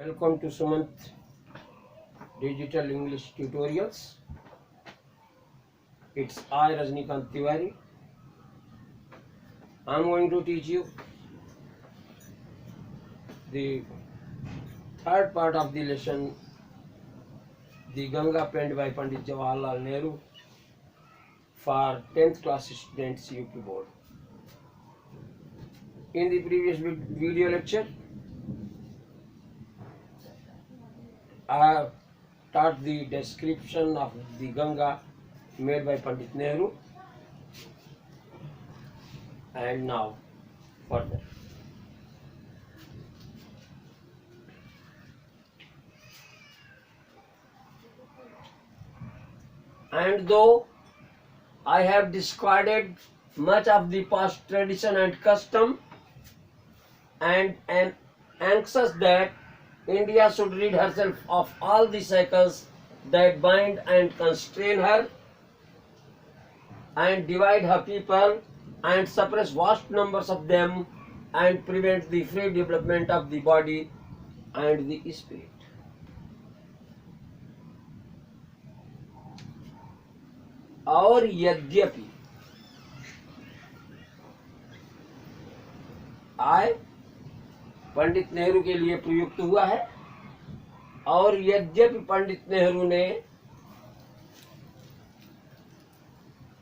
Welcome to Sumant Digital English Tutorials. It's I, Rajnikant Tiwari. I'm going to teach you the third part of the lesson, the Ganga penned by Pandit Jawaharlal Nehru for 10th class students UP board. In the previous video lecture, I have taught the description of the Ganga made by Pandit Nehru, and now further. And though I have discarded much of the past tradition and custom, and am anxious that India should rid herself of all the shackles that bind and constrain her, and divide her people, and suppress vast numbers of them, and prevent the free development of the body and the spirit. और यद्यपि आय पंडित नेहरू के लिए प्रयुक्त हुआ है, और यद्यपि पंडित नेहरू ने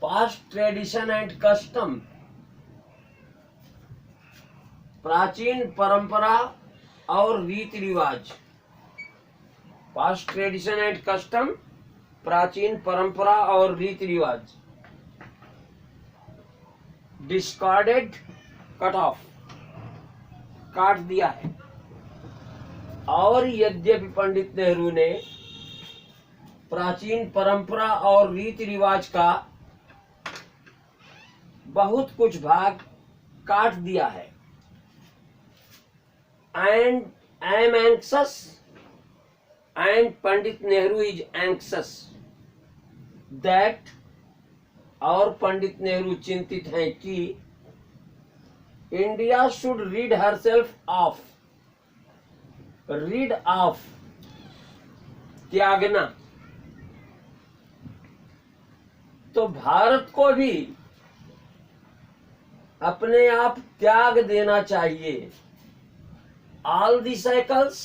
पास्ट ट्रेडिशन एंड कस्टम, प्राचीन परंपरा और रीति रिवाज, पास्ट ट्रेडिशन एंड कस्टम, प्राचीन परंपरा और रीति रिवाज, डिस्कार्डेड, कट ऑफ, काट दिया है। और यद्यपि पंडित नेहरू ने प्राचीन परंपरा और रीति रिवाज का बहुत कुछ भाग काट दिया है, and I am anxious, and Pandit Nehru is anxious that, और पंडित नेहरू चिंतित हैं कि India should read herself of, read of, त्यागना, तो भारत को भी अपने आप त्याग देना चाहिए। ऑल दी साइकल्स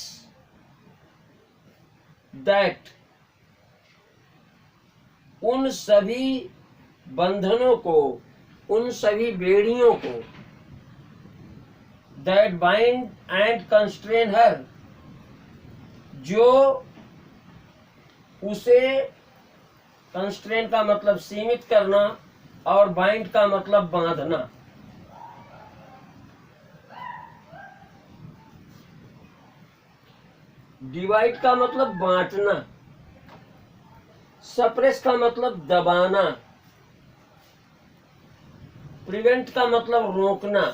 दैट, उन सभी बंधनों को, उन सभी बेड़ियों को, दैट बाइंड एंड कंस्ट्रेन हर, जो उसे, कंस्ट्रेन का मतलब सीमित करना और बाइंड का मतलब बांधना, डिवाइड का मतलब बांटना, सप्रेस का मतलब दबाना, प्रिवेंट का मतलब रोकना,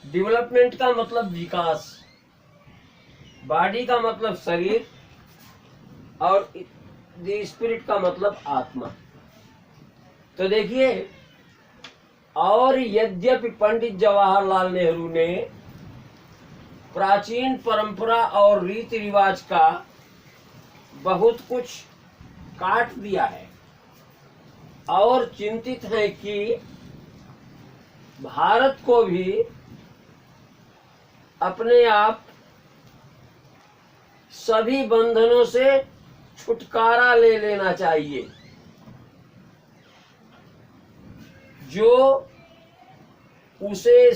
डेवलपमेंट का मतलब विकास, बॉडी का मतलब शरीर, और द स्पिरिट का मतलब आत्मा। तो देखिए, और यद्यपि पंडित जवाहरलाल नेहरू ने प्राचीन परंपरा और रीति रिवाज का बहुत कुछ काट दिया है, और चिंतित हैं कि भारत को भी अपने आप सभी बंधनों से छुटकारा ले लेना चाहिए, जो उसे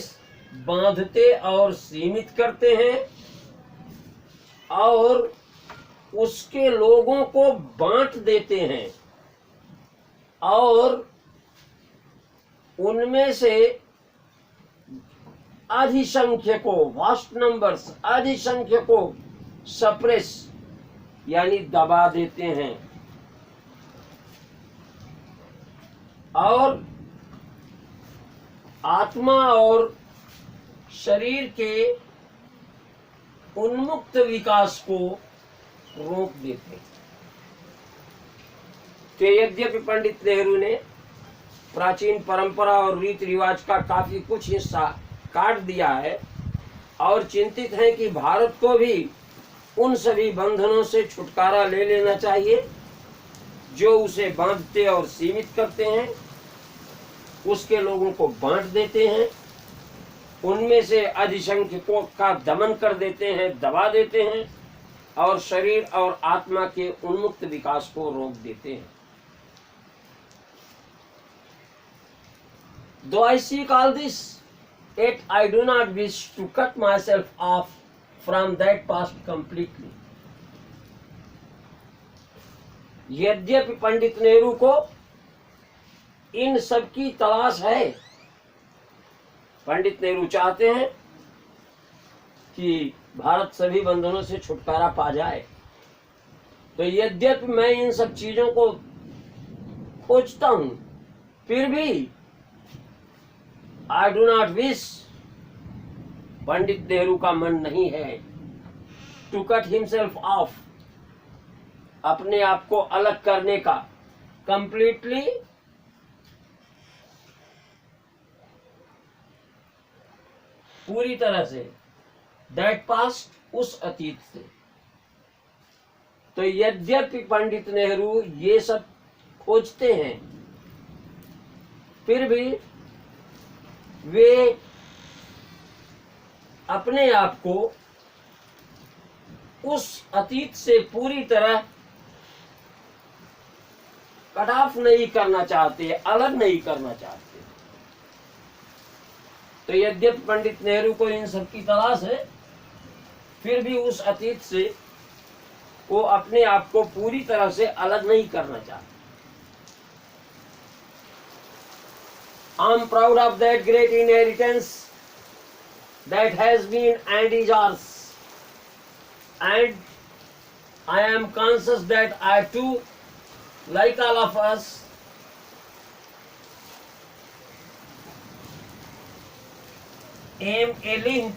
बांधते और सीमित करते हैं, और उसके लोगों को बांट देते हैं, और उनमें से अधिसंख्यकों, वास्ट नंबर्स, अधिसंख्यकों सप्रेस यानी दबा देते हैं, और आत्मा और शरीर के उन्मुक्त विकास को रोक देते हैं। तो यद्यपि पंडित नेहरू ने प्राचीन परंपरा और रीति रिवाज का काफी कुछ हिस्सा काट दिया है, और चिंतित हैं कि भारत को भी उन सभी बंधनों से छुटकारा ले लेना चाहिए जो उसे बांधते और सीमित करते हैं, उसके लोगों को बांट देते हैं, उनमें से अधिसंख्यकों का दमन कर देते हैं, दबा देते हैं और शरीर और आत्मा के उन्मुक्त विकास को रोक देते हैं। Though I seek all this, yet I do not wish to cut myself off from that past completely. यद्यपि पंडित नेहरू को इन सब की तलाश है, पंडित नेहरू चाहते हैं कि भारत सभी बंधनों से छुटकारा पा जाए, तो यद्यपि मैं इन सब चीजों को खोजता हूं, फिर भी I do not wish, Pandit Nehru का मन नहीं है to cut himself off, अपने आप को अलग करने का, completely, पूरी तरह से, that past, उस अतीत से। तो यद्यपि पंडित नेहरू ये सब खोजते हैं, फिर भी वे अपने आप को उस अतीत से पूरी तरह कट ऑफ नहीं करना चाहते, अलग नहीं करना चाहते। तो यद्यपि पंडित नेहरू को इन सब की तलाश है, फिर भी उस अतीत से वो अपने आप को पूरी तरह से अलग नहीं करना चाहते। I am proud of that great inheritance that has been and is ours, and I am conscious that I too, like all of us, am a link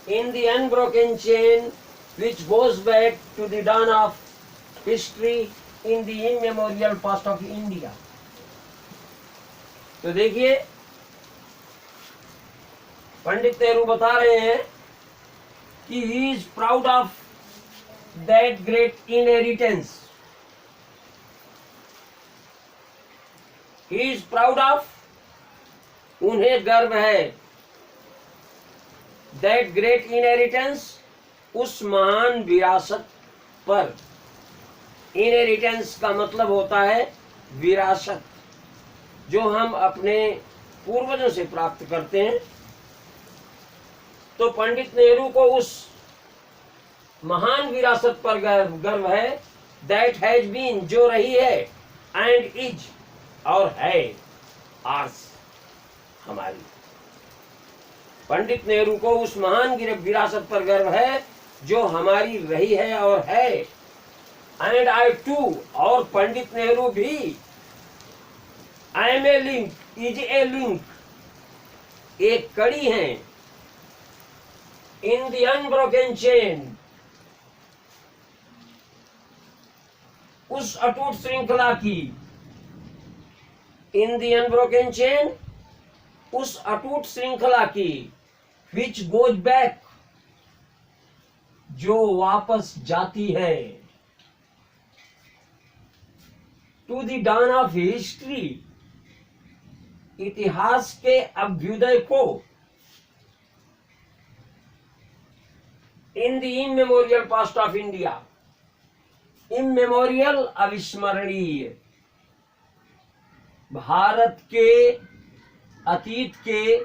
in the unbroken chain which goes back to the dawn of history in the immemorial past of India. तो देखिए, पंडित नेहरू बता रहे हैं कि he is proud of that great inheritance. He is proud of, उन्हें गर्व है, that great inheritance, उस महान विरासत पर। इनहेरिटेंस का मतलब होता है विरासत, जो हम अपने पूर्वजों से प्राप्त करते हैं। तो पंडित नेहरू को उस महान विरासत पर गर्व है, दैट हैज बीन, जो रही है, एंड इज, और है, आर्स, हमारी। पंडित नेहरू को उस महान विरासत पर गर्व है जो हमारी रही है और है। एंड आई टू, और पंडित नेहरू भी, I am a link, is a link, एक कड़ी है, इन द अनब्रोकन चेन, उस अटूट श्रृंखला की, इन द अनब्रोकन चेन, उस अटूट श्रृंखला की, विच गोज बैक, जो वापस जाती है, to the dawn of history, इतिहास के अभ्युदय को, in the immemorial past of India, immemorial, अविस्मरणीय, भारत के अतीत के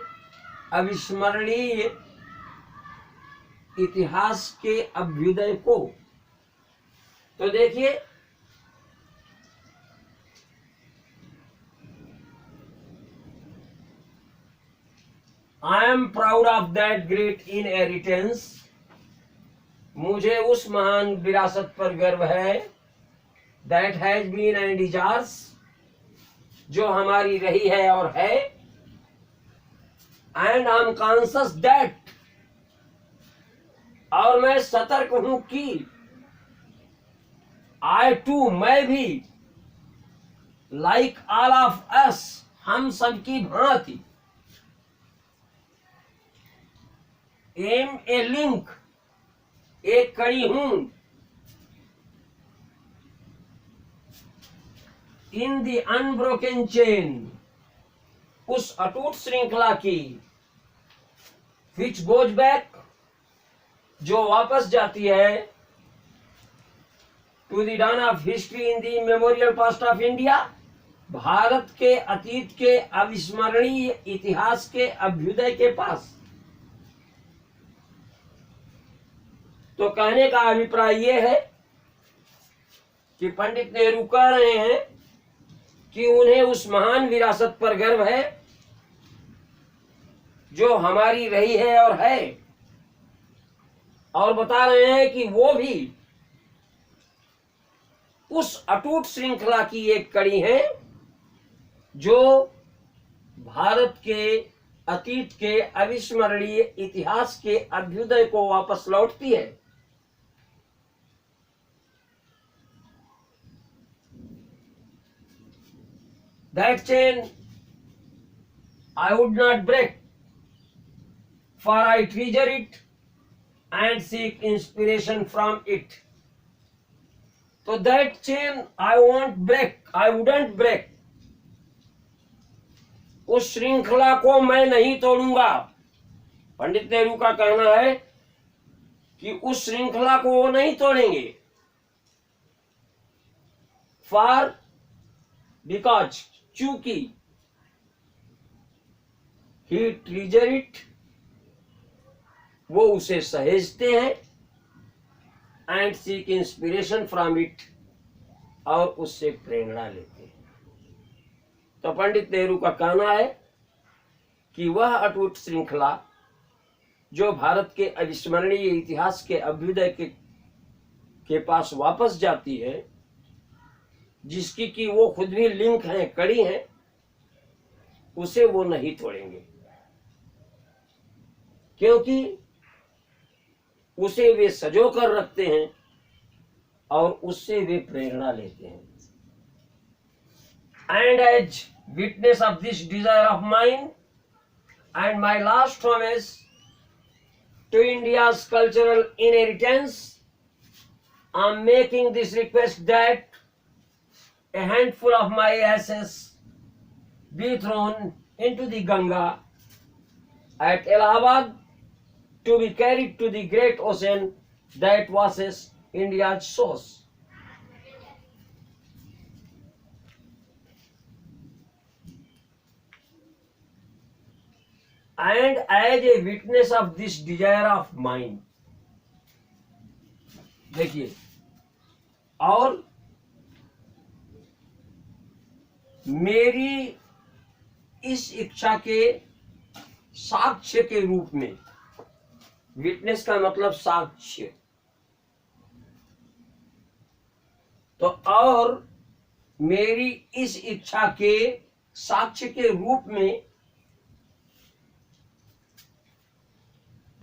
अविस्मरणीय इतिहास के अभ्युदय को। तो देखिए, I am proud of that great inheritance, मुझे उस महान विरासत पर गर्व है, that has been and is ours, जो हमारी रही है और है, and I am conscious that, और मैं सतर्क हूं कि, I too, मैं भी, like all of us, हम सबकी भांति, एम ए लिंक, एक कड़ी हूं इन द अनब्रोकन चेन, उस अटूट श्रृंखला की, विच गोज बैक, जो वापस जाती है, to the dawn of history in the memorial past of India, भारत के अतीत के अविस्मरणीय इतिहास के अभ्युदय के पास। तो कहने का अभिप्राय यह है कि पंडित नेहरू कह रहे हैं कि उन्हें उस महान विरासत पर गर्व है जो हमारी रही है और है, और बता रहे हैं कि वो भी उस अटूट श्रृंखला की एक कड़ी है जो भारत के अतीत के अविस्मरणीय इतिहास के अभ्युदय को वापस लौटती है। That chain I would not break, for I treasure it and seek inspiration from it. So that chain I wouldn't break. उस श्रृंखला को मैं नहीं तोड़ूंगा। पंडित नेहरू का कहना है कि उस श्रृंखला को वो नहीं तोड़ेंगे। फॉर, बिकॉज, चूंकि, ही ट्रीजर इट, वो उसे सहेजते हैं, and seek inspiration from it, और उससे प्रेरणा लेते हैं। तो पंडित नेहरू का कहना है कि वह अटूट श्रृंखला जो भारत के अविस्मरणीय इतिहास के अभ्युदय के पास वापस जाती है, जिसकी कि वो खुद भी लिंक है, कड़ी है, उसे वो नहीं तोड़ेंगे, क्योंकि उसे वे सजो कर रखते हैं और उससे वे प्रेरणा लेते हैं। And as witness of this desire of mine and my last homage to India's cultural inheritance, I am making this request that a handful of my ashes be thrown into the Ganga at Allahabad to be carried to the great ocean that washes India's shores. And as a witness of this desire of mine, देखिए, और मेरी इस इच्छा के साक्ष्य के रूप में, विटनेस का मतलब साक्ष्य, तो और मेरी इस इच्छा के साक्ष्य के रूप में,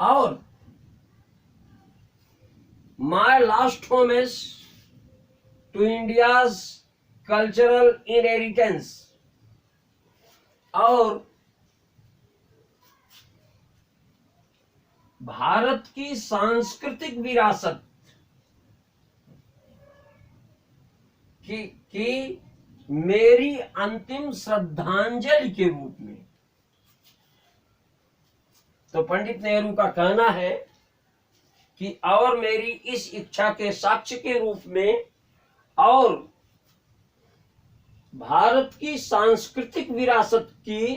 और my last homage to India's cultural inheritance, और भारत की सांस्कृतिक विरासत की मेरी अंतिम श्रद्धांजलि के रूप में। तो पंडित नेहरू का कहना है कि और मेरी इस इच्छा के साक्ष्य के रूप में, और भारत की सांस्कृतिक विरासत की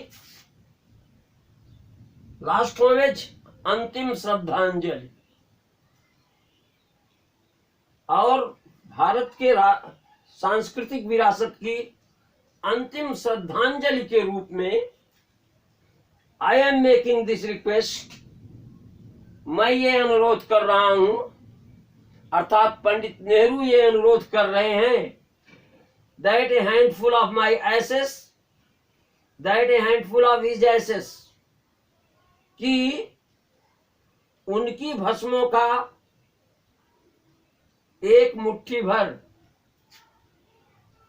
लास्ट होमेज, अंतिम श्रद्धांजलि, और भारत के सांस्कृतिक विरासत की अंतिम श्रद्धांजलि के रूप में I am making this request, मैं ये अनुरोध कर रहा हूं, अर्थात पंडित नेहरू ये अनुरोध कर रहे हैं, that a handful of my ashes, that a handful of his ashes, कि उनकी भस्मों का एक मुट्ठी भर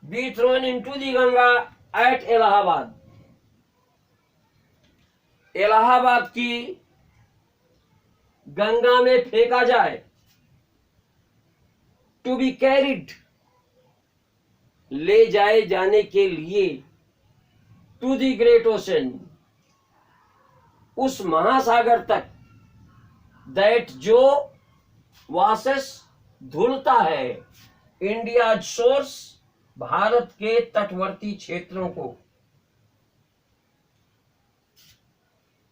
be thrown into the Ganga at Allahabad, Allahabad की गंगा में फेंका जाए, टू बी कैरिड, ले जाए जाने के लिए, टू द ग्रेट ओशन, उस महासागर तक, दैट जो वासेस धुलता है, इंडिया सोर्स, भारत के तटवर्ती क्षेत्रों को।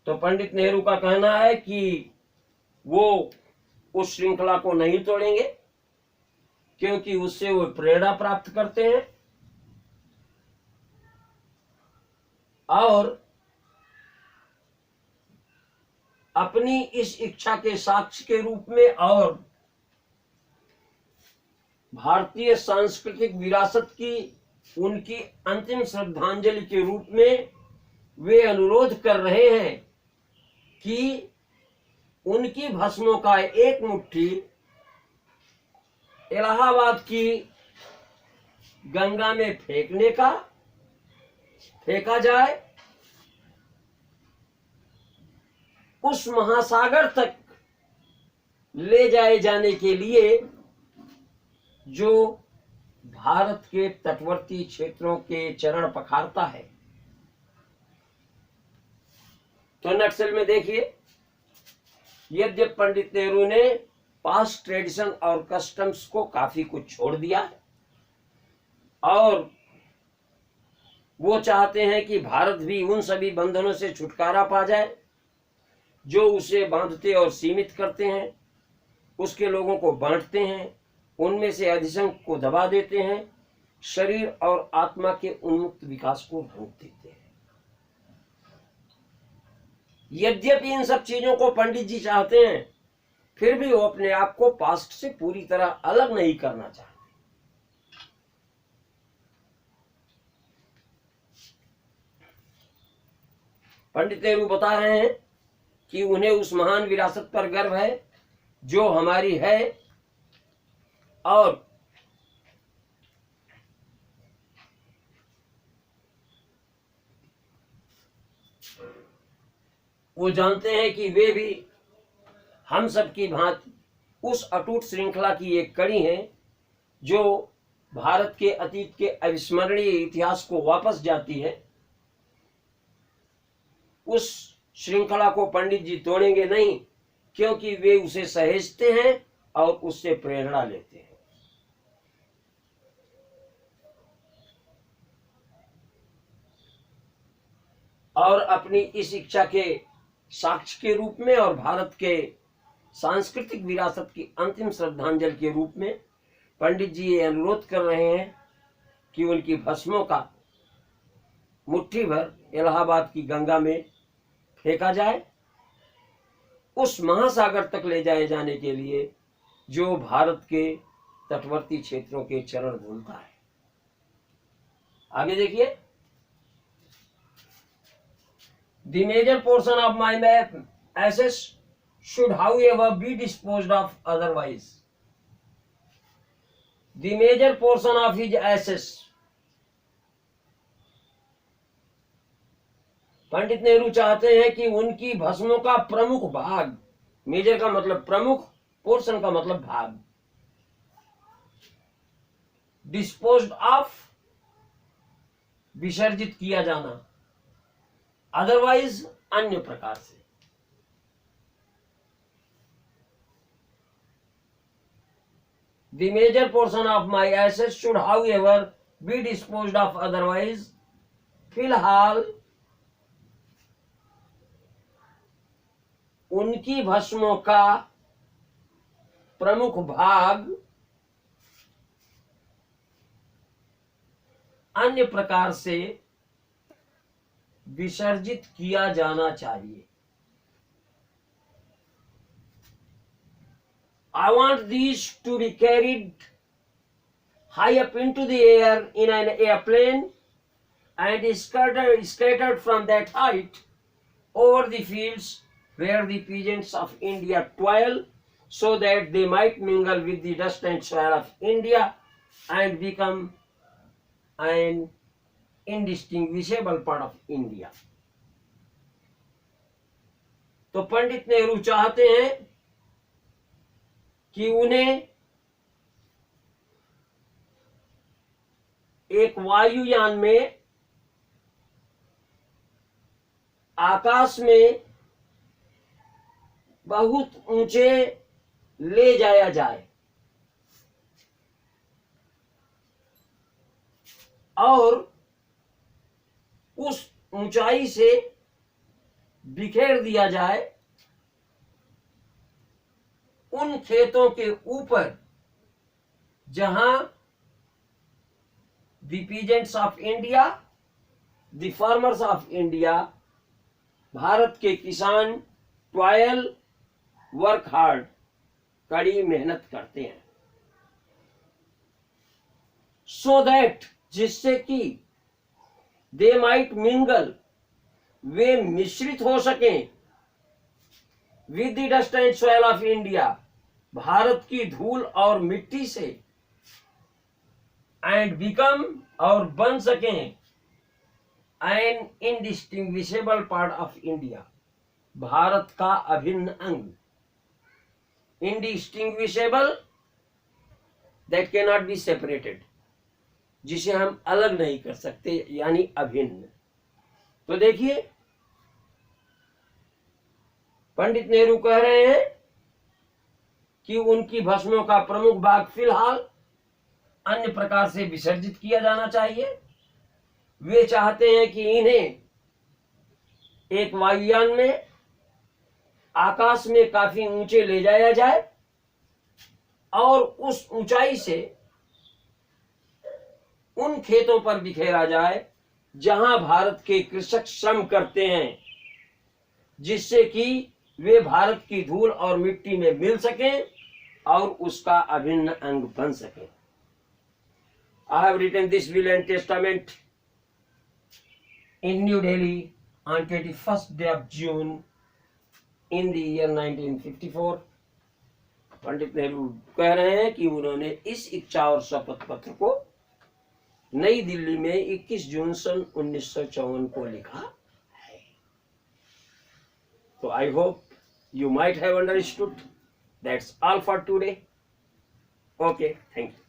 तो पंडित नेहरू का कहना है कि वो उस श्रृंखला को नहीं तोड़ेंगे, क्योंकि उससे वो प्रेरणा प्राप्त करते हैं और अपनी इस इच्छा के साक्ष्य के रूप में और भारतीय सांस्कृतिक विरासत की उनकी अंतिम श्रद्धांजलि के रूप में वे अनुरोध कर रहे हैं कि उनकी भस्मों का एक मुट्ठी इलाहाबाद की गंगा में फेंका जाए, उस महासागर तक ले जाए जाने के लिए जो भारत के तटवर्ती क्षेत्रों के चरण पखारता है। तो नक्सल में देखिए, यद्यपि पंडित नेहरू ने पास्ट ट्रेडिशन और कस्टम्स को काफी कुछ छोड़ दिया है और वो चाहते हैं कि भारत भी उन सभी बंधनों से छुटकारा पा जाए जो उसे बांधते और सीमित करते हैं, उसके लोगों को बांटते हैं, उनमें से अधिसंख्य को दबा देते हैं, शरीर और आत्मा के उन्मुक्त विकास को रोक देते हैं। यद्यपि इन सब चीजों को पंडित जी चाहते हैं, फिर भी वो अपने आप को पास्ट से पूरी तरह अलग नहीं करना चाहते। पंडित नेहरू बता रहे हैं कि उन्हें उस महान विरासत पर गर्व है जो हमारी है और वो जानते हैं कि वे भी हम सब की भांति उस अटूट श्रृंखला की एक कड़ी है जो भारत के अतीत के अविस्मरणीय इतिहास को वापस जाती है। उस श्रृंखला को पंडित जी तोड़ेंगे नहीं, क्योंकि वे उसे सहेजते हैं और उससे प्रेरणा लेते हैं। और अपनी इस इच्छा के साक्ष्य के रूप में और भारत के सांस्कृतिक विरासत की अंतिम श्रद्धांजलि के रूप में पंडित जी ये अनुरोध कर रहे हैं कि उनकी भस्मों का मुट्ठी भर इलाहाबाद की गंगा में फेंका जाए, उस महासागर तक ले जाए जाने के लिए जो भारत के तटवर्ती क्षेत्रों के चरण धुलता है। आगे देखिए, The major portion of my assets should however be disposed of otherwise. The major portion of his assets. Pandit Nehru चाहते हैं कि उनकी भस्मों का प्रमुख भाग, मेजर का मतलब प्रमुख, पोर्शन का मतलब भाग, डिस्पोज्ड ऑफ विसर्जित किया जाना, अदरवाइज अन्य प्रकार से। The major portion of my assets should however be disposed of otherwise. फिलहाल उनकी भस्मों का प्रमुख भाग अन्य प्रकार से विसर्जित किया जाना चाहिए। I want these to be carried high up into the air in an airplane and scattered from that height over the fields where the peasants of India toil, so that they might mingle with the dust and soil of India and become an indistinguishable part of India. तो पंडित नेहरू चाहते हैं कि उन्हें एक वायुयान में आकाश में बहुत ऊंचे ले जाया जाए और उस ऊंचाई से बिखेर दिया जाए उन खेतों के ऊपर जहां the peasants of India, the farmers of India, भारत के किसान टॉयल वर्क हार्ड, कड़ी मेहनत करते हैं, सो दैट, जिससे कि दे माइट मिंगल, वे मिश्रित हो सकें with the dust and soil of India, Bharat की धूल और मिट्टी से, एंड बिकम, और बन सकें an indistinguishable part of India, भारत का अभिन्न अंग। Indistinguishable, that can not be separated, जिसे हम अलग नहीं कर सकते, यानी अभिन्न। तो देखिए पंडित नेहरू कह रहे हैं कि उनकी भस्मों का प्रमुख भाग फिलहाल अन्य प्रकार से विसर्जित किया जाना चाहिए। वे चाहते हैं कि इन्हें एक वायुयान में आकाश में काफी ऊंचे ले जाया जाए और उस ऊंचाई से उन खेतों पर बिखेरा जाए जहां भारत के कृषक श्रम करते हैं, जिससे कि वे भारत की धूल और मिट्टी में मिल सकें और उसका अभिन्न अंग बन सके। I have written this will and testament in New Delhi on 21st day of June in the year 1954। Pandit Nehru कह रहे हैं कि उन्होंने इस इच्छा और शपथ पत्र को नई दिल्ली में 21 जून सन 1954 को लिखा है। तो I hope you might have understood. That's all for today. Okay, thank you.